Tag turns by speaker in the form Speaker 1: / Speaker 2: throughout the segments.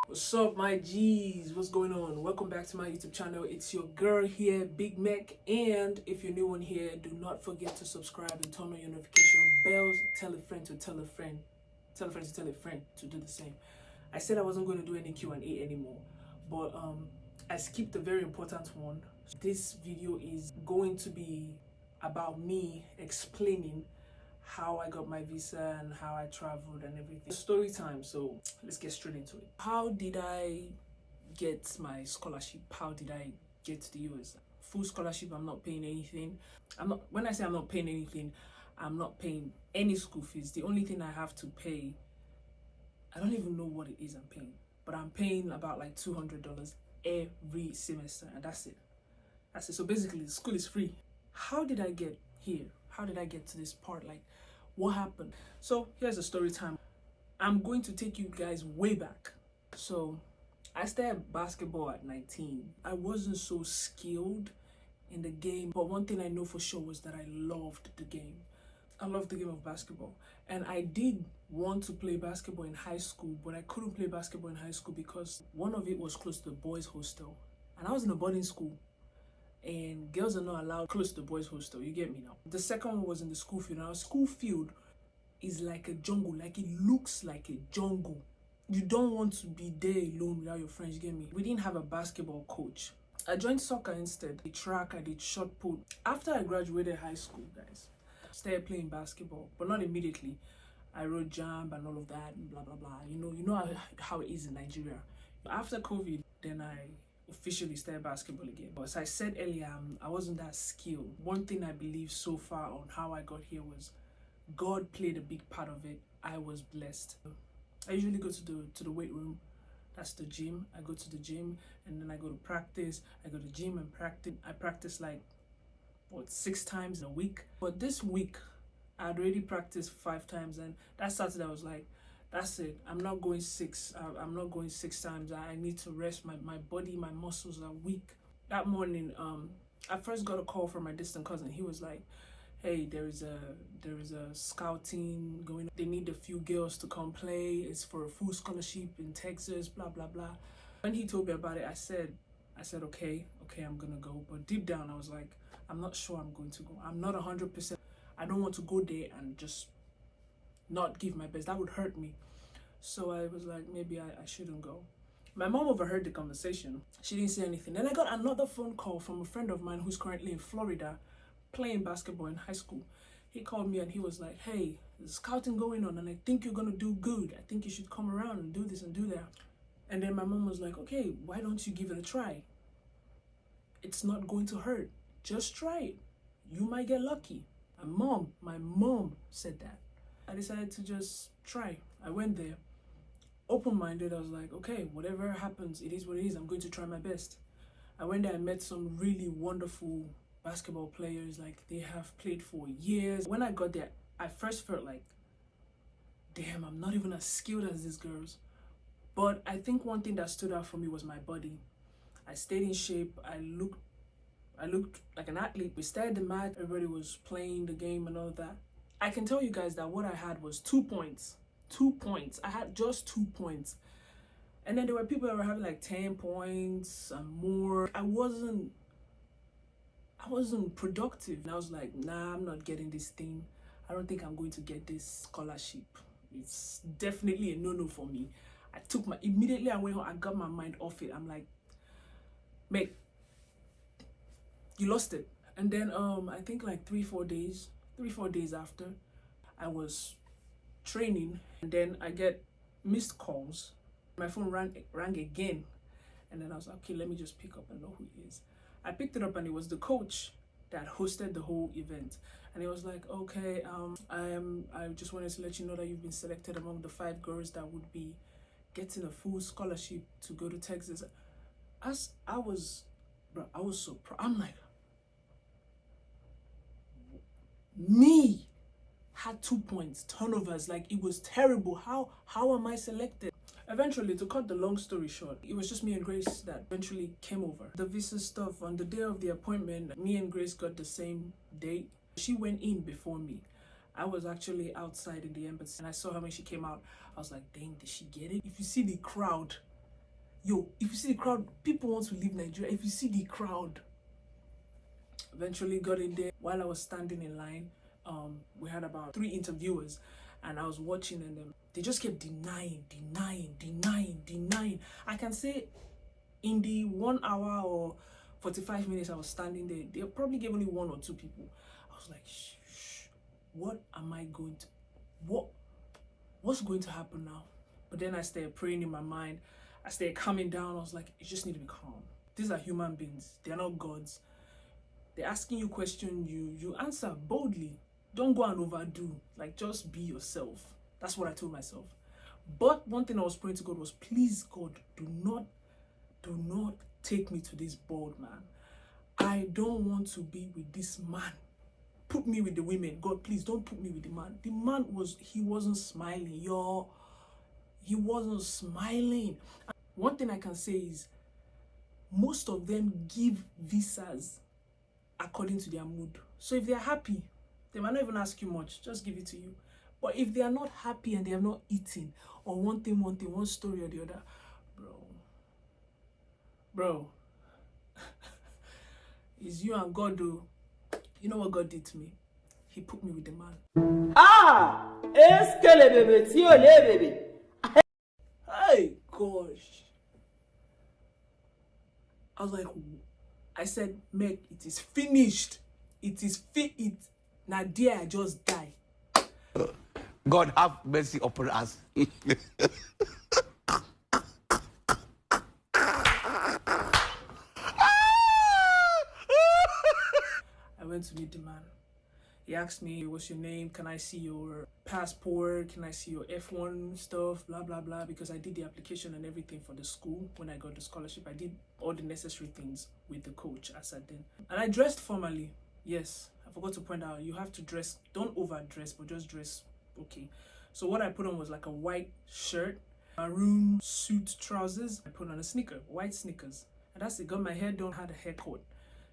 Speaker 1: What's up, my G's? What's going on? Welcome back to my YouTube channel. It's your girl here, Big Mac. And if you're new on here, do not forget to subscribe and turn on your notification bells. Tell a friend to tell a friend. Tell a friend to tell a friend to do the same. I said I wasn't going to do any Q&A anymore, but I skipped a very important one. This video is going to be about me explaining how I got my visa and how I traveled and everything. Story time, so let's get straight into it. How did I get my scholarship? How did I get to the US? Full scholarship, I'm not paying anything. When I say I'm not paying anything, I'm not paying any school fees. The only thing I have to pay, I don't even know what it is I'm paying, but I'm paying about like $200 every semester, and that's it. That's it. So basically, the school is free. How did I get here? How did I get to this part? Like, what happened? So here's the story time. I'm going to take you guys way back. So I started basketball at 19. I wasn't so skilled in the game, but one thing I know for sure was that I loved the game. I loved the game of basketball. And I did want to play basketball in high school, but I couldn't play basketball in high school because one of it was close to the boys' hostel. And I was in a boarding school, and girls are not allowed close to the boys' hostel. You get me now? The second one was in the school field. Now, school field is like a jungle. Like, it looks like a jungle. You don't want to be there alone without your friends. You get me? We didn't have a basketball coach. I joined soccer instead. I did track, I did shot put. After I graduated high school, guys, I started playing basketball, but not immediately. I wrote jump and all of that, and blah blah blah. You know how it is in Nigeria. After COVID, then I officially started basketball again. But as I said earlier, I wasn't that skilled. One thing I believe so far on how I got here was God played a big part of it. I was blessed. I usually go to the weight room. That's the gym. I go to the gym and then I go to practice. I go to gym and practice. I practice like 6 times a week. But this week I had already practiced 5 times, and that Saturday I was like, that's it. I'm not going 6. I'm not going 6 times. I need to rest. My body, my muscles are weak. That morning, I first got a call from my distant cousin. He was like, hey, there is a scouting going on. They need a few girls to come play. It's for a full scholarship in Texas, blah blah blah. When he told me about it, I said okay, I'm gonna go. But deep down I was like, I'm not sure I'm going to go. I'm not 100%. I don't want to go there and just not give my best. That would hurt me. So I was like, maybe I shouldn't go. My mom overheard the conversation. She didn't say anything. Then I got another phone call from a friend of mine who's currently in Florida playing basketball in high school. He called me and he was like, hey, there's scouting going on and I think you're gonna do good. I think you should come around and do this and do that. And then my mom was like, okay, why don't you give it a try? It's not going to hurt. Just try it. You might get lucky. My mom said that. I decided to just try. I went there, open-minded. I was like, okay, whatever happens, it is what it is. I'm going to try my best. I went there and met some really wonderful basketball players. Like, they have played for years. When I got there, I first felt like, damn, I'm not even as skilled as these girls. But I think one thing that stood out for me was my body. I stayed in shape. I looked like an athlete. We started the match. Everybody was playing the game and all that. I can tell you guys that what I had was 2 points. 2 points. I had just 2 points. And then there were people that were having like 10 points and more. I wasn't productive. And I was like, nah, I'm not getting this thing. I don't think I'm going to get this scholarship. It's definitely a no-no for me. Immediately I went home, I got my mind off it. I'm like, mate, you lost it. And then I think like 3-4 days after, I was training, and then I get missed calls. My phone rang again, and then I was like, okay, let me just pick up and know who it is. I picked it up and it was the coach that hosted the whole event, and he was like, okay, I just wanted to let you know that you've been selected among the 5 girls that would be getting a full scholarship to go to Texas. As I was so proud. I'm like, me had 2 points, turnovers, like it was terrible. How am I selected? Eventually, to cut the long story short, it was just me and Grace that eventually came over. The visa stuff, on the day of the appointment, me and Grace got the same date. She went in before me. I was actually outside in the embassy and I saw her when she came out. I was like, dang, did she get it? If you see the crowd, Yo, if you see the crowd, people want to leave Nigeria. If you see the crowd, eventually got in there. While I was standing in line, we had about 3 interviewers, and I was watching, and they just kept denying. I can say in the 1 hour or 45 minutes I was standing there, they probably gave only 1 or 2 people. I was like, shh, what am I going to, what's going to happen now? But then I started praying in my mind. I started calming down. I was like, you just need to be calm. These are human beings. They're not gods. They're asking you questions, you answer boldly. Don't go and overdo. Like, just be yourself. That's what I told myself. But one thing I was praying to God was, please God, do not take me to this bald man. I don't want to be with this man. Put me with the women. God, please don't put me with the man. The man he wasn't smiling, y'all. He wasn't smiling. One thing I can say is, most of them give visas according to their mood. So if they're happy, they might not even ask you much, just give it to you. But if they are not happy and they have not eaten, or one story or the other, bro, it's you and God, though. You know what God did to me? He put me with the man.
Speaker 2: Ah! Est-ce que le bébé, si on est bébé?
Speaker 1: Hey, gosh. I was like, I said, Meg, it is finished. It is it. Now, dear, I just die.
Speaker 3: God have mercy upon us.
Speaker 1: I went to meet the man. He asked me, what's your name? Can I see your passport? Can I see your F1 stuff? Blah, blah, blah. Because I did the application and everything for the school. When I got the scholarship, I did all the necessary things with the coach as I did. And I dressed formally. Yes, I forgot to point out, you have to dress, don't overdress, but just dress okay. So what I put on was like a white shirt, maroon suit trousers. I put on a sneaker, white sneakers. And that's it. Got my hair done, had a haircut.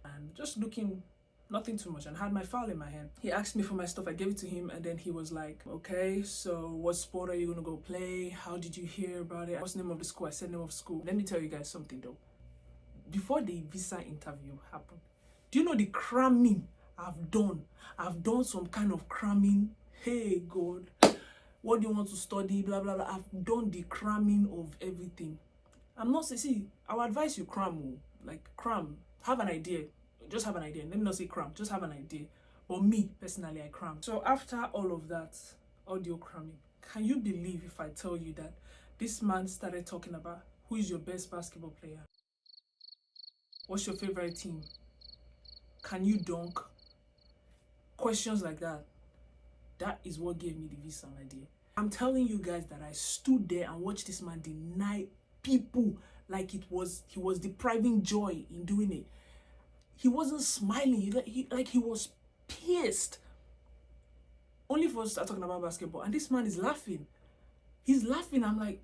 Speaker 1: And just looking, nothing too much, and had my file in my hand. He asked me for my stuff, I gave it to him, and then he was like, okay, so what sport are you gonna go play? How did you hear about it? What's the name of the school? I said name of school. Let me tell you guys something though. Before the visa interview happened, do you know the cramming I've done? I've done some kind of cramming. Hey God, what do you want to study? Blah, blah, blah. I've done the cramming of everything. I'm not saying, see, I would advise you cram, like cram, have an idea. Just have an idea. Let me not say cram, just have an idea. But me, personally, I cram. So after all of that, audio cramming, can you believe if I tell you that this man started talking about who is your best basketball player? What's your favorite team? Can you dunk? Questions like that. That is what gave me the visa idea. I'm telling you guys that I stood there and watched this man deny people like he was depriving joy in doing it. He wasn't smiling, he was pissed. Only for us to start talking about basketball, and this man is laughing. He's laughing. I'm like,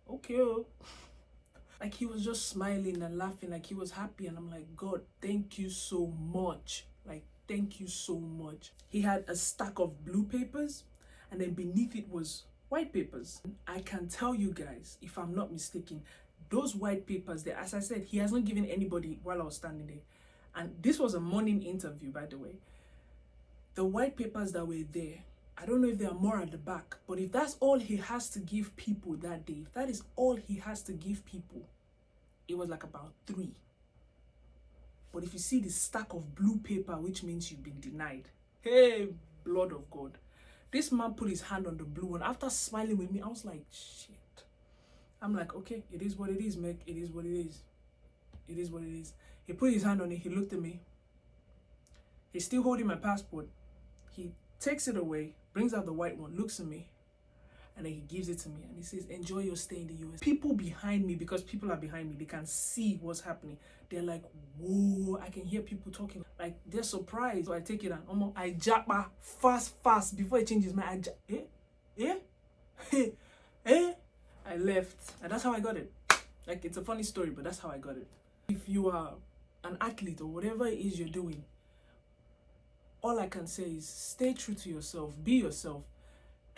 Speaker 1: okay. Like, he was just smiling and laughing, like he was happy, and I'm like, God, thank you so much. Like, thank you so much. He had a stack of blue papers, and then beneath it was white papers. I can tell you guys, if I'm not mistaken, those white papers there, as I said, he hasn't given anybody while I was standing there. And this was a morning interview, by the way. The white papers that were there, I don't know if there are more at the back, but if that's all he has to give people that day, if that is all he has to give people, it was like about 3. But if you see the stack of blue paper, which means you've been denied, hey, blood of God. This man put his hand on the blue one. After smiling with me, I was like, shit. I'm like, okay, it is what it is, Meg. It is what it is. It is what it is. He put his hand on it. He looked at me. He's still holding my passport. He takes it away, brings out the white one, looks at me, and then he gives it to me. And he says, enjoy your stay in the US. People behind me, because people are behind me, they can see what's happening. They're like, whoa, I can hear people talking. Like, they're surprised. So I take it and I jabba fast, before he changes my mind. I left, and that's how I got it. Like, it's a funny story, but that's how I got it. If you are an athlete or whatever it is you're doing, all I can say is stay true to yourself, be yourself.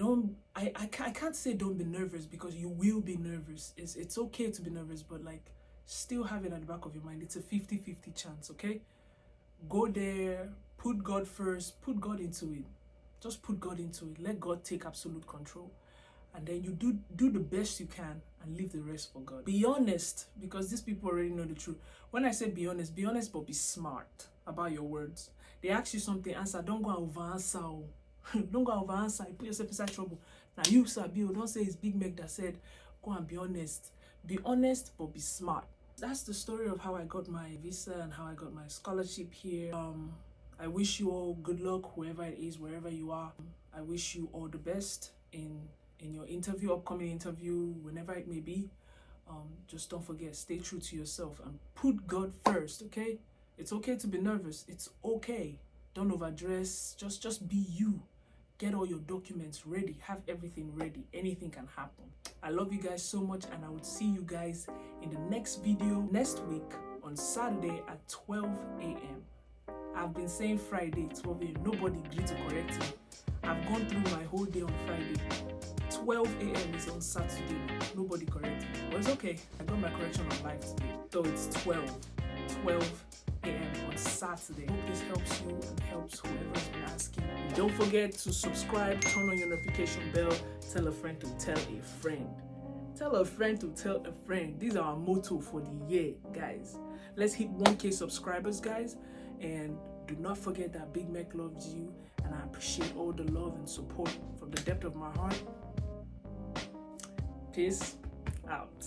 Speaker 1: I can't say don't be nervous, because you will be nervous. It's okay to be nervous, but like still have it at the back of your mind. It's a 50-50 chance, okay? Go there, put God first, put God into it. Just put God into it. Let God take absolute control. And then you do the best you can and leave the rest for God. Be honest, because these people already know the truth. When I say be honest, but be smart about your words. They ask you something, answer. Don't go over answer. Don't go over answer. You put yourself inside trouble. Now you, Sabi, don't say it's Big Mac that said, go and be honest. Be honest, but be smart. That's the story of how I got my visa and how I got my scholarship here. I wish you all good luck, whoever it is, wherever you are. I wish you all the best in your interview, upcoming interview, whenever it may be. Just don't forget, stay true to yourself and put God first, okay? It's okay to be nervous. It's okay. Don't overdress. Just be you. Get all your documents ready. Have everything ready. Anything can happen. I love you guys so much, and I will see you guys in the next video next week on Saturday at 12 a.m. I've been saying Friday, 12 a.m. Nobody agreed to correct me. I've gone through my whole day on Friday. 12 a.m. is on Saturday. Nobody corrected me. But it's okay. I got my correction on live today. So it's 12 a.m. on Saturday. Hope this helps you and helps whoever's been asking. Don't forget to subscribe, turn on your notification bell, tell a friend to tell a friend. Tell a friend to tell a friend. These are our motto for the year, guys. Let's hit 1K subscribers, guys. And do not forget that Big Mac loves you, and I appreciate all the love and support from the depth of my heart. Peace out.